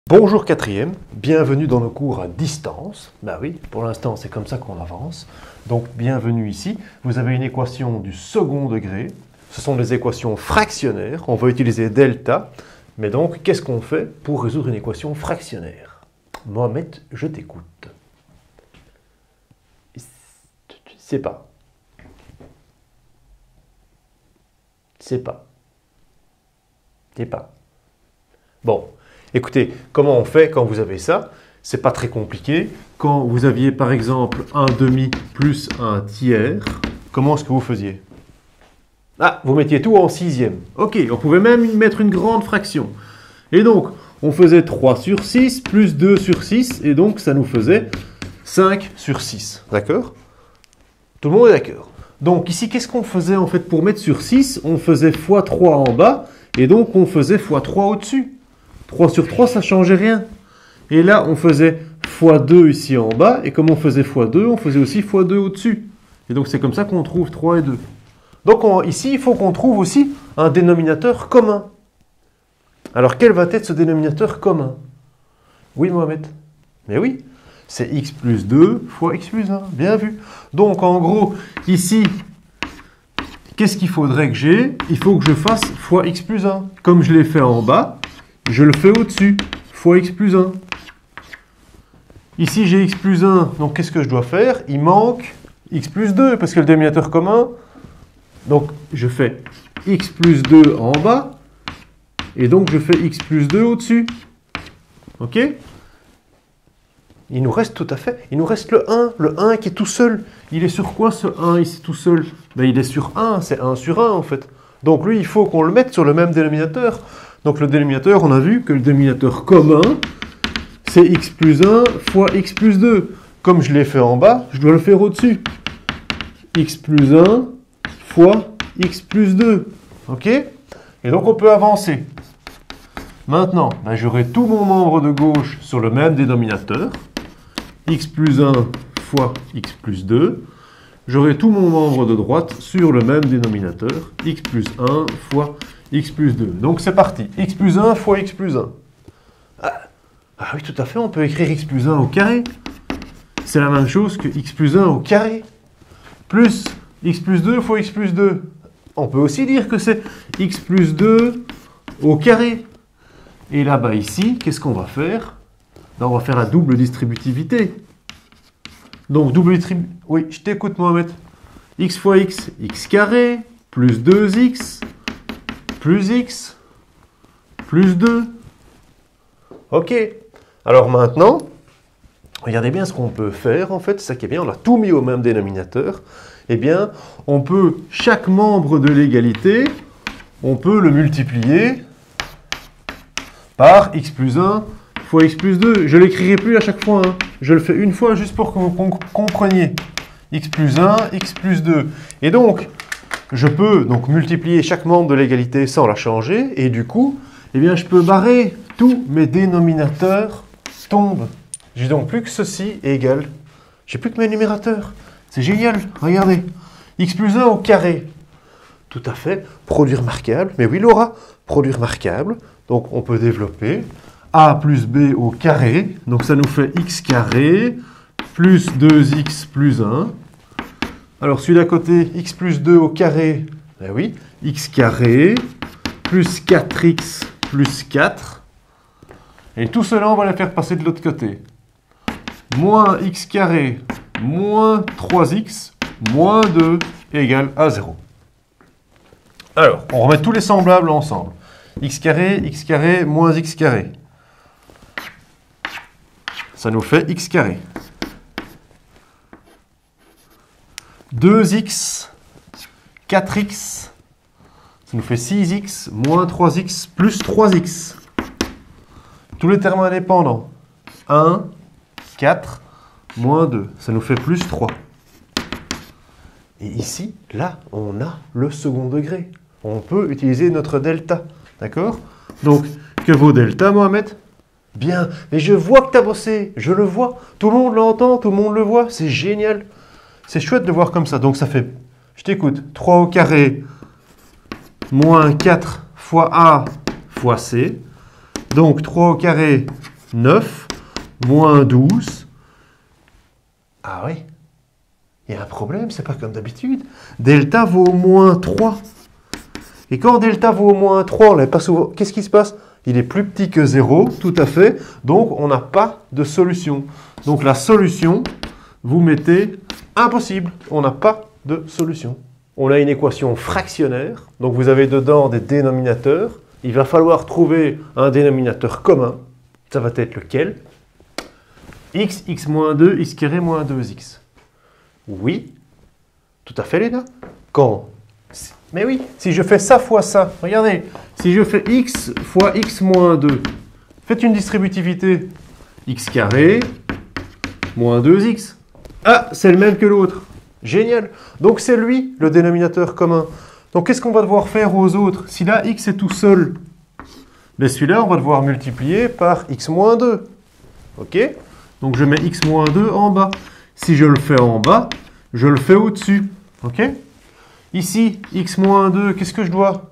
Bonjour quatrième, bienvenue dans nos cours à distance. Bah oui, pour l'instant c'est comme ça qu'on avance. Donc bienvenue ici. Vous avez une équation du second degré. Ce sont des équations fractionnaires. On va utiliser delta. Mais donc, qu'est-ce qu'on fait pour résoudre une équation fractionnaire? Mohamed, je t'écoute. C'est pas. C'est pas. C'est pas. Bon. Écoutez, comment on fait quand vous avez ça? C'est pas très compliqué. Quand vous aviez par exemple un demi plus un tiers, comment est-ce que vous faisiez? Ah, vous mettiez tout en sixième. Ok, on pouvait même mettre une grande fraction. Et donc, on faisait 3 sur 6 plus 2 sur 6, et donc ça nous faisait 5 sur 6. D'accord? Tout le monde est d'accord. Donc ici, qu'est-ce qu'on faisait en fait pour mettre sur 6? On faisait x 3 en bas, et donc on faisait x 3 au-dessus. 3 sur 3, ça ne changeait rien. Et là, on faisait x2 ici en bas. Et comme on faisait x2, on faisait aussi x2 au-dessus. Et donc, c'est comme ça qu'on trouve 3 et 2. Donc, ici, il faut qu'on trouve aussi un dénominateur commun. Alors, quel va être ce dénominateur commun? Oui, Mohamed? Mais oui, c'est x plus 2 fois x plus 1. Bien vu. Donc, en gros, ici, qu'est-ce qu'il faudrait que j'ai? Il faut que je fasse fois x plus 1. Comme je l'ai fait en bas, je le fais au-dessus, fois x plus 1. Ici, j'ai x plus 1, donc qu'est-ce que je dois faire? Il manque x plus 2, parce que le dénominateur commun, donc je fais x plus 2 en bas, et donc je fais x plus 2 au-dessus. Ok? Il nous reste tout à fait, il nous reste le 1 qui est tout seul. Il est sur quoi ce 1 ici tout seul? Ben, il est sur 1, c'est 1 sur 1 en fait. Donc lui, il faut qu'on le mette sur le même dénominateur. Donc le dénominateur, on a vu que le dénominateur commun, c'est x plus 1 fois x plus 2. Comme je l'ai fait en bas, je dois le faire au-dessus. X plus 1 fois x plus 2. Ok? Et donc on peut avancer. Maintenant, ben, j'aurai tout mon membre de gauche sur le même dénominateur. X plus 1 fois x plus 2. J'aurai tout mon membre de droite sur le même dénominateur. X plus 1 fois x plus 2. Donc c'est parti. X plus 1 fois x plus 1. Ah oui, tout à fait, on peut écrire x plus 1 au carré. C'est la même chose que x plus 1 au carré. Plus x plus 2 fois x plus 2. On peut aussi dire que c'est x plus 2 au carré. Et là-bas, ici, qu'est-ce qu'on va faire? Là, on va faire la double distributivité. Donc, double distributivité. Oui, je t'écoute, Mohamed. X fois x, x carré, plus 2x, plus x, plus 2. Ok. Alors maintenant, regardez bien ce qu'on peut faire, en fait. C'est ça qui est bien, on a tout mis au même dénominateur. Eh bien, on peut, chaque membre de l'égalité, on peut le multiplier par x plus 1 fois x plus 2. Je ne l'écrirai plus à chaque fois. Hein. Je le fais une fois juste pour que vous compreniez. X plus 1, x plus 2. Et donc, je peux donc multiplier chaque membre de l'égalité sans la changer. Et du coup, eh bien, je peux barrer tous mes dénominateurs tombent. J'ai donc plus que ceci égale. J'ai plus que mes numérateurs. C'est génial. Regardez. X plus 1 au carré. Tout à fait. Produit remarquable. Mais oui, Laura. Produit remarquable. Donc, on peut développer a plus b au carré. Donc, ça nous fait x carré plus 2x plus 1. Alors, celui d'à côté, x plus 2 au carré. Ben oui. X carré plus 4x plus 4. Et tout cela, on va le faire passer de l'autre côté. Moins x carré moins 3x moins 2 égale à 0. Alors, on remet tous les semblables ensemble. X carré moins x carré. Ça nous fait x carré. 2x, 4x, ça nous fait 6x moins 3x plus 3x. Tous les termes indépendants. 1, 4, moins 2. Ça nous fait plus 3. Et ici, là, on a le second degré. On peut utiliser notre delta. D'accord? Donc, que vaut delta, Mohamed? Bien. Mais je vois que tu as bossé. Je le vois. Tout le monde l'entend, tout le monde le voit. C'est génial. C'est chouette de voir comme ça. Donc, ça fait, je t'écoute, 3 au carré moins 4 fois A fois C. Donc 3 au carré 9, moins 12. Ah oui, il y a un problème, c'est pas comme d'habitude. Delta vaut moins 3. Et quand delta vaut moins 3, on l'a pas souvent. Qu'est-ce qui se passe? Il est plus petit que 0, tout à fait. Donc, on n'a pas de solution. Donc, la solution, vous mettez impossible. On n'a pas de solution. On a une équation fractionnaire. Donc, vous avez dedans des dénominateurs. Il va falloir trouver un dénominateur commun. Ça va être lequel? X, x moins 2, x carré moins 2x. Oui, tout à fait, Léna. Quand? Mais oui, si je fais ça fois ça, regardez, si je fais x fois x moins 2, faites une distributivité. X carré moins 2x. Ah, c'est le même que l'autre. Génial. Donc c'est lui le dénominateur commun. Donc qu'est-ce qu'on va devoir faire aux autres? Si là x est tout seul, ben celui-là on va devoir multiplier par x moins 2. Ok? Donc je mets x moins 2 en bas. Si je le fais en bas, je le fais au-dessus. Ok? Ici, x moins 2, qu'est-ce que je dois?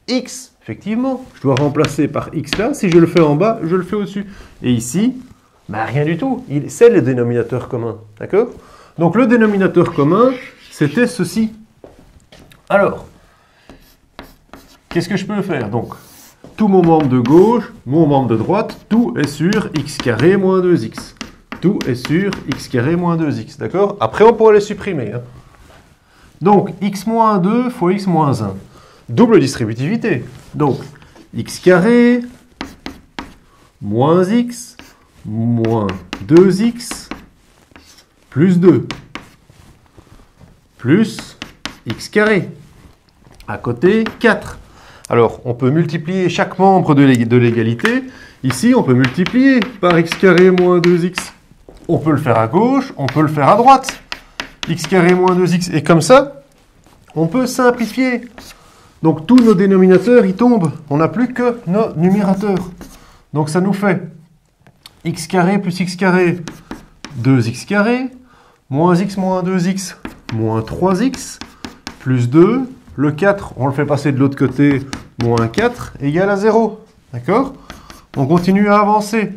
X, effectivement. Je dois remplacer par x là. Si je le fais en bas, je le fais au-dessus. Et ici, bah, rien du tout. C'est le dénominateur commun. D'accord? Donc le dénominateur commun, c'était ceci. Alors, qu'est-ce que je peux faire? Donc, tout mon membre de gauche, mon membre de droite, tout est sur x carré moins 2x. Tout est sur x carré moins 2x. D'accord? Après, on pourra les supprimer. Hein. Donc, x moins 2 fois x moins 1. Double distributivité. Donc, x carré moins x moins 2x plus 2 plus x carré. À côté, 4. Alors, on peut multiplier chaque membre de l'égalité. Ici, on peut multiplier par x carré moins 2x. On peut le faire à gauche, on peut le faire à droite. X carré moins 2x. Et comme ça, on peut simplifier. Donc, tous nos dénominateurs, ils tombent. On n'a plus que nos numérateurs. Donc, ça nous fait x carré plus x carré, 2x carré, moins x moins 2x, moins 3x, plus 2. Le 4, on le fait passer de l'autre côté, moins 4, égale à 0. D'accord? On continue à avancer.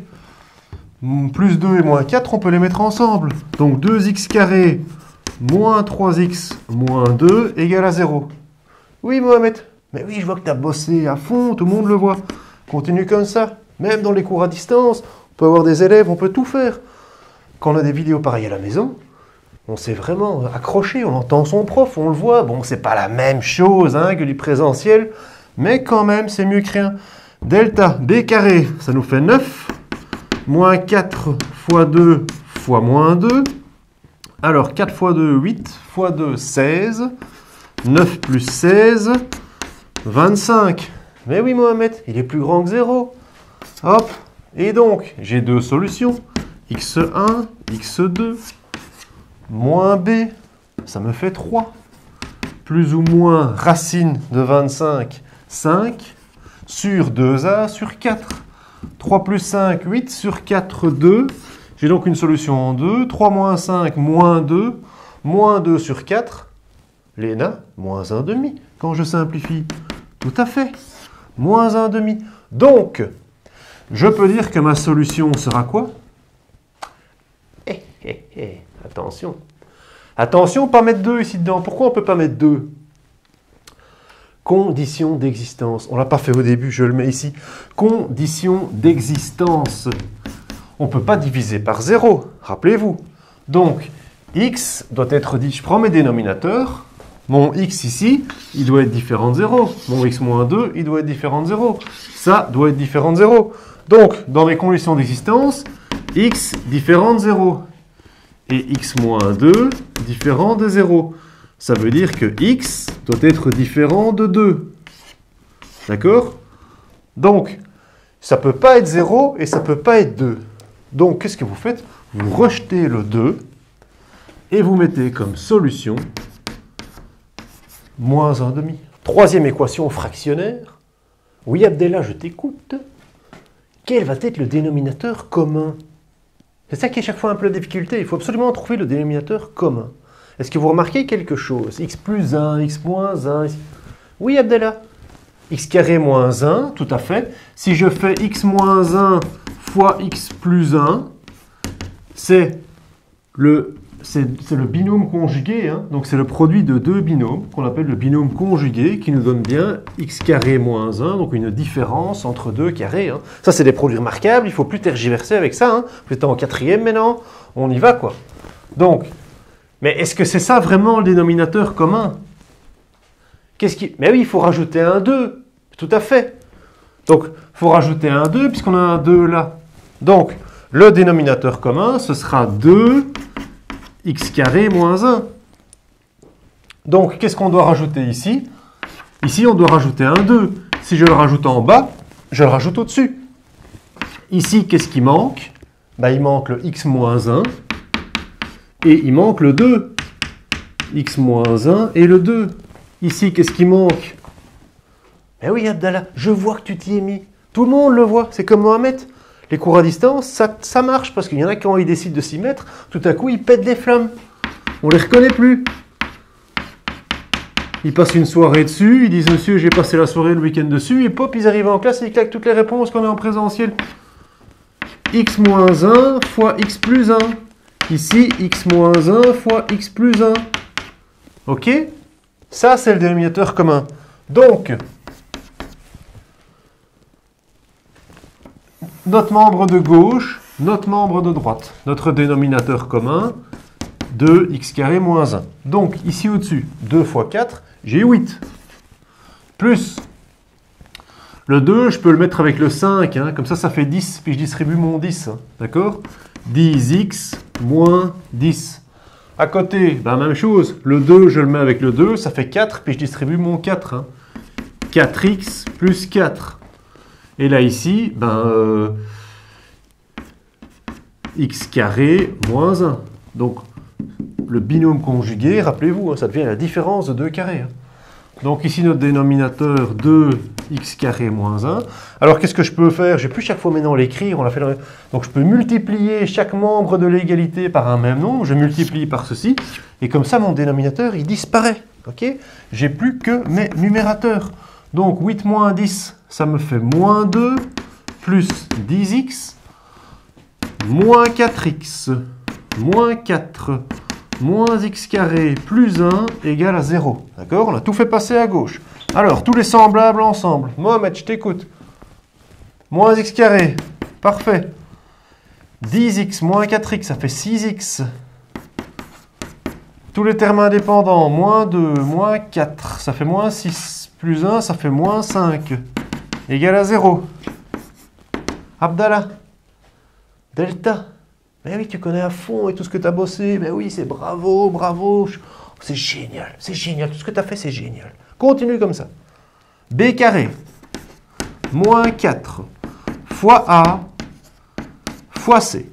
Plus 2 et moins 4, on peut les mettre ensemble. Donc 2x carré moins 3x moins 2 égale à 0. Oui, Mohamed. Mais oui, je vois que tu as bossé à fond, tout le monde le voit. Continue comme ça. Même dans les cours à distance, on peut avoir des élèves, on peut tout faire. Quand on a des vidéos pareilles à la maison, on s'est vraiment accroché, on entend son prof, on le voit. Bon, c'est pas la même chose hein, que du présentiel, mais quand même, c'est mieux que rien. Delta b carré, ça nous fait 9. Moins 4 fois 2 fois moins 2. Alors, 4 fois 2, 8 fois 2, 16. 9 plus 16, 25. Mais oui, Mohamed, il est plus grand que 0. Hop. Et donc, j'ai deux solutions. x1, x2, moins b, ça me fait 3. Plus ou moins racine de 25, 5, sur 2a sur 4. 3 plus 5, 8, sur 4, 2. J'ai donc une solution en 2. 3 moins 5, moins 2. Moins 2 sur 4. Léna, moins 1,5. Quand je simplifie. Tout à fait. Moins 1,5. Donc, je peux dire que ma solution sera quoi? Attention. Attention, pas mettre 2 ici dedans. Pourquoi on ne peut pas mettre 2? Condition d'existence. On ne l'a pas fait au début, je le mets ici. Condition d'existence. On ne peut pas diviser par 0, rappelez-vous. Donc, x doit être dit, je prends mes dénominateurs. Mon x ici, il doit être différent de 0. Mon x moins 2, il doit être différent de 0. Ça doit être différent de 0. Donc, dans mes conditions d'existence, x différent de 0. Et x moins 2 différent de 0. Ça veut dire que x doit être différent de 2. D'accord? Donc, ça ne peut pas être 0 et ça ne peut pas être 2. Donc, qu'est-ce que vous faites? Vous rejetez le 2 et vous mettez comme solution moins 1,5. Troisième équation fractionnaire. Oui, Abdellah, je t'écoute. Quel va être le dénominateur commun? C'est ça qui est chaque fois un peu la difficulté. Il faut absolument trouver le dénominateur commun. Est-ce que vous remarquez quelque chose? X plus 1, x moins 1. Oui, Abdellah. X carré moins 1, tout à fait. Si je fais x moins 1 fois x plus 1, c'est le binôme conjugué, hein. Donc c'est le produit de deux binômes qu'on appelle le binôme conjugué qui nous donne bien x carré moins 1, donc une différence entre deux carrés, hein. Ça c'est des produits remarquables, il ne faut plus tergiverser avec ça, hein. Vous êtes en quatrième maintenant, on y va quoi. Donc, mais est-ce que c'est ça vraiment le dénominateur commun? Mais oui, il faut rajouter un 2, tout à fait. Donc, il faut rajouter un 2 puisqu'on a un 2 là. Donc, le dénominateur commun, ce sera 2x carré moins 1. Donc, qu'est-ce qu'on doit rajouter ici? Ici, on doit rajouter un 2. Si je le rajoute en bas, je le rajoute au-dessus. Ici, qu'est-ce qui manque? Il manque le x moins 1 et il manque le 2. X moins 1 et le 2. Ici, qu'est-ce qui manque? Eh oui, Abdallah, je vois que tu t'y es mis. Tout le monde le voit, c'est comme Mohamed. Les cours à distance, ça marche, parce qu'il y en a quand ils décident de s'y mettre, tout à coup, ils pètent des flammes. On ne les reconnaît plus. Ils passent une soirée dessus, ils disent « Monsieur, j'ai passé la soirée le week-end dessus », et pop, ils arrivent en classe et ils claquent toutes les réponses qu'on a en présentiel. X moins 1 fois X plus 1. Ici, X moins 1 fois X plus 1. OK? Ça, c'est le dénominateur commun. Donc, notre membre de gauche, notre membre de droite, notre dénominateur commun, 2x carré moins 1. Donc, ici au-dessus, 2 fois 4, j'ai 8. Plus, le 2, je peux le mettre avec le 5, hein, comme ça fait 10, puis je distribue mon 10. Hein, d'accord? 10x moins 10. À côté, même chose, le 2, je le mets avec le 2, ça fait 4, puis je distribue mon 4. Hein. 4x plus 4. Et là, ici, x carré moins 1. Donc, le binôme conjugué, rappelez-vous, hein, ça devient la différence de 2 carrés. Hein. Donc, ici, notre dénominateur 2x carré moins 1. Alors, qu'est-ce que je peux faire? Je ne vais plus chaque fois maintenant l'écrire. Donc, je peux multiplier chaque membre de l'égalité par un même nombre. Je multiplie par ceci. Et comme ça, mon dénominateur, il disparaît. Okay? J'ai plus que mes numérateurs. Donc, 8 moins 10, ça me fait moins 2, plus 10x, moins 4x, moins 4, moins x carré, plus 1, égale à 0. D'accord? On a tout fait passer à gauche. Alors, tous les semblables ensemble. Mohamed, je t'écoute. Moins x carré, parfait. 10x moins 4x, ça fait 6x. Tous les termes indépendants, moins 2, moins 4, ça fait moins 6. Plus 1, ça fait moins 5. Égal à 0. Abdallah. Delta. Mais oui, tu connais à fond et tout ce que tu as bossé. Mais oui, c'est bravo, bravo. C'est génial, c'est génial. Tout ce que tu as fait, c'est génial. Continue comme ça. B carré. Moins 4 fois A fois C.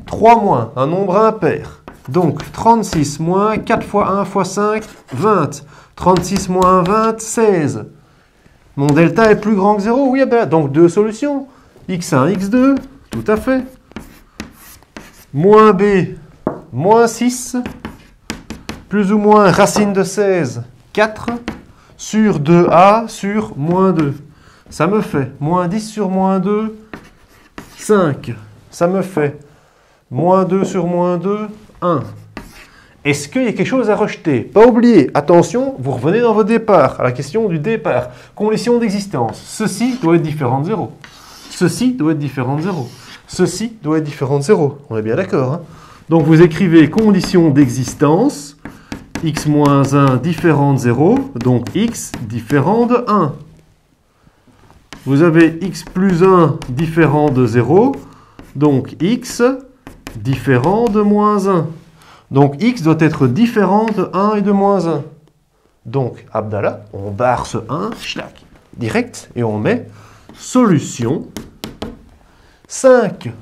3 moins, un nombre impair. Donc, 36 moins 4 fois 1 fois 5, 20. 36 moins 20, 16. Mon delta est plus grand que 0, oui, donc deux solutions. x1, x2, tout à fait. Moins b, moins 6, plus ou moins racine de 16, 4, sur 2a sur moins 2. Ça me fait moins 10 sur moins 2, 5. Ça me fait moins 2 sur moins 2, 1. Est-ce qu'il y a quelque chose à rejeter? Pas oublier, attention, vous revenez dans vos départs, à la question du départ. Condition d'existence. Ceci doit être différent de 0. Ceci doit être différent de 0. Ceci doit être différent de 0. On est bien d'accord. Hein? Donc vous écrivez condition d'existence, x moins 1 différent de 0, donc x différent de 1. Vous avez x plus 1 différent de 0, donc x différent de moins 1. Donc x doit être différent de 1 et de moins 1. Donc, Abdallah, on barre ce 1, schlac, direct, et on met solution 5.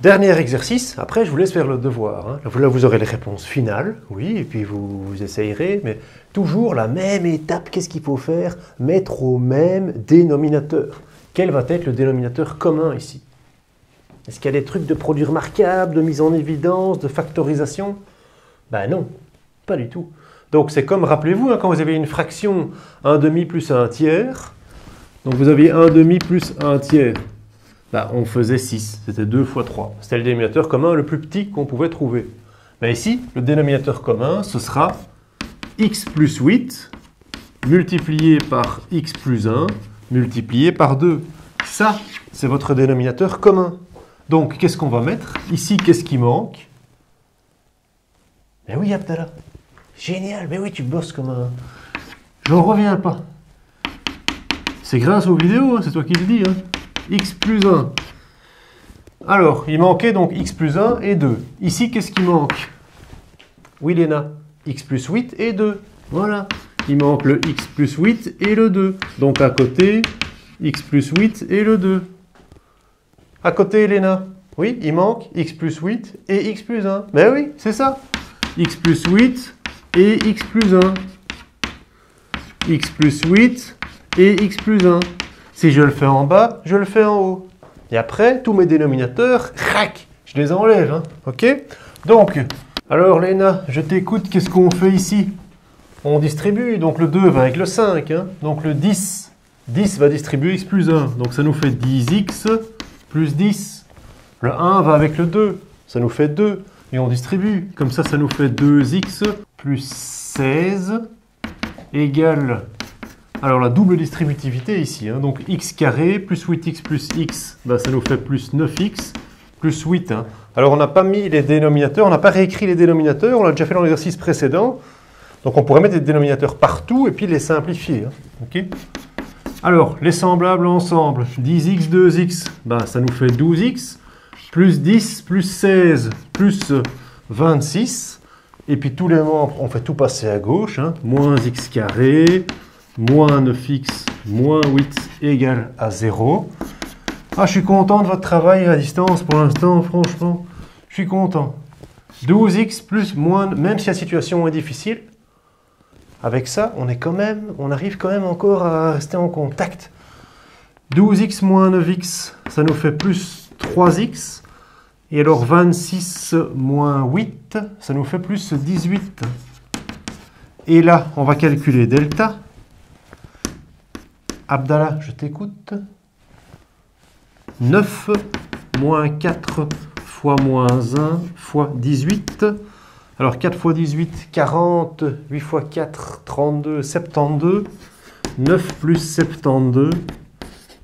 Dernier exercice, après je vous laisse faire le devoir. Hein. Là, vous aurez les réponses finales, oui, et puis vous essayerez, mais toujours la même étape. Qu'est-ce qu'il faut faire? Mettre au même dénominateur. Quel va être le dénominateur commun ici? Est-ce qu'il y a des trucs de produits remarquables, de mise en évidence, de factorisation? Ben non, pas du tout. Donc c'est comme, rappelez-vous, hein, quand vous avez une fraction 1 demi plus 1 tiers, Donc vous aviez 1 demi plus 1 tiers. Là, on faisait 6. C'était 2 fois 3. C'était le dénominateur commun le plus petit qu'on pouvait trouver. Mais ici, le dénominateur commun, ce sera x plus 8 multiplié par x plus 1 multiplié par 2. Ça, c'est votre dénominateur commun. Donc, qu'est-ce qu'on va mettre? Ici, qu'est-ce qui manque? Mais oui, Abdallah. Génial, mais oui, tu bosses comme un... J'en reviens pas. C'est grâce aux vidéos, hein, c'est toi qui le dis. Hein. X plus 1. Alors, il manquait donc x plus 1 et 2. Ici, qu'est-ce qui manque? Oui, Léna. X plus 8 et 2. Voilà. Il manque le x plus 8 et le 2. Donc, à côté, x plus 8 et le 2. À côté, Léna. Oui, il manque x plus 8 et x plus 1. Mais oui, c'est ça. X plus 8 et x plus 1. X plus 8 et x plus 1. Si je le fais en bas, je le fais en haut. Et après, tous mes dénominateurs, crac, je les enlève. Hein. OK? Donc, alors Léna, je t'écoute, qu'est-ce qu'on fait ici? On distribue, donc le 2 va avec le 5. Hein. Donc le 10. 10 va distribuer x plus 1. Donc ça nous fait 10x plus 10. Le 1 va avec le 2. Ça nous fait 2. Et on distribue. Comme ça, ça nous fait 2x plus 16 égale... Alors la double distributivité ici. Hein, donc x carré plus 8x plus x, ben, ça nous fait plus 9x plus 8. Hein. Alors on n'a pas mis les dénominateurs, on n'a pas réécrit les dénominateurs, on l'a déjà fait dans l'exercice précédent. Donc on pourrait mettre des dénominateurs partout et puis les simplifier. Hein, okay. Alors les semblables ensemble, 10x, 2x, ben, ça nous fait 12x, plus 10, plus 16, plus 26. Et puis tous les membres, on fait tout passer à gauche. Hein, moins x carré, moins 9x, moins 8 égale à 0. Ah, je suis content de votre travail à distance pour l'instant, franchement. Je suis content. 12x plus moins, même si la situation est difficile, avec ça, on arrive quand même encore à rester en contact. 12x moins 9x, ça nous fait plus 3x. Et alors 26 moins 8, ça nous fait plus 18. Et là, on va calculer delta. Abdallah, je t'écoute. 9 moins 4 fois moins 1 fois 18. Alors 4 fois 18, 40. 8 fois 4, 32, 72. 9 plus 72,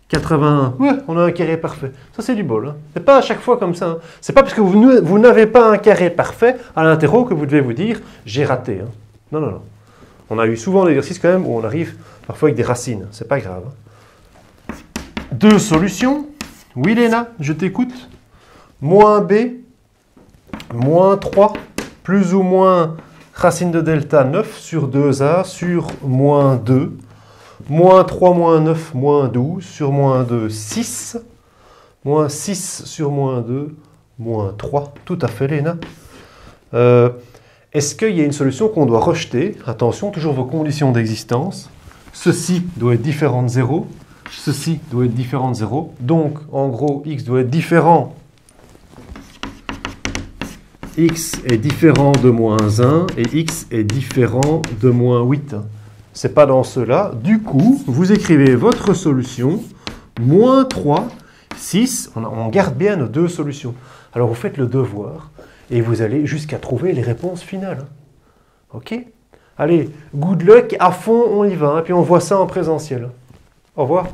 81. Ouais, on a un carré parfait. Ça, c'est du bol. Hein. C'est pas à chaque fois comme ça. Hein. C'est pas parce que vous n'avez pas un carré parfait à l'interro que vous devez vous dire « j'ai raté hein. ». Non, non, non. On a eu souvent des exercices quand même où on arrive parfois avec des racines. C'est pas grave. Hein. Deux solutions. Oui, Léna, je t'écoute. Moins b, moins 3, plus ou moins racine de delta 9 sur 2a sur moins 2. Moins 3, moins 9, moins 12 sur moins 2, 6. Moins 6 sur moins 2, moins 3. Tout à fait, Léna. Est-ce qu'il y a une solution qu'on doit rejeter? Attention, toujours vos conditions d'existence. Ceci doit être différent de 0. Ceci doit être différent de 0. Donc, en gros, x doit être différent. X est différent de moins 1 et x est différent de moins 8. Ce n'est pas dans cela. Du coup, vous écrivez votre solution, moins 3, 6. On garde bien nos deux solutions. Alors, vous faites le devoir et vous allez jusqu'à trouver les réponses finales. OK? Allez, good luck, à fond, on y va. Et puis, on voit ça en présentiel. Au revoir.